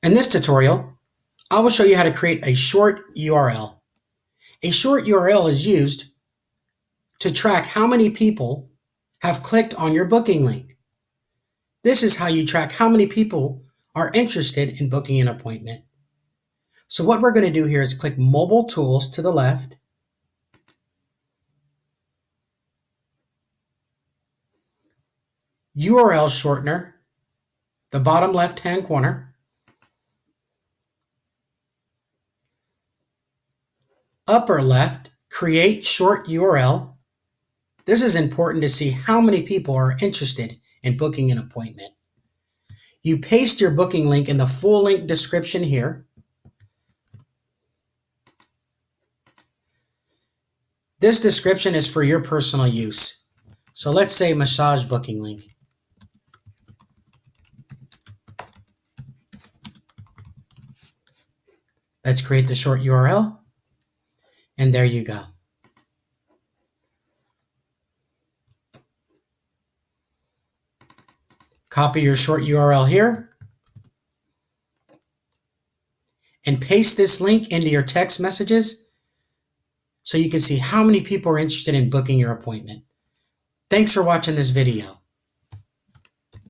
In this tutorial, I will show you how to create a short URL. A short URL is used to track how many people have clicked on your booking link. This is how you track how many people are interested in booking an appointment. So what we're going to do here is click Mobile Tools to the left, URL Shortener, the bottom left-hand corner, upper left, Create Short URL. This is important to see how many people are interested in booking an appointment. You paste your booking link in the full link description here. This description is for your personal use. So let's say massage booking link. Let's create the short URL. And there you go. Copy your short URL here and paste this link into your text messages so you can see how many people are interested in booking your appointment. Thanks for watching this video.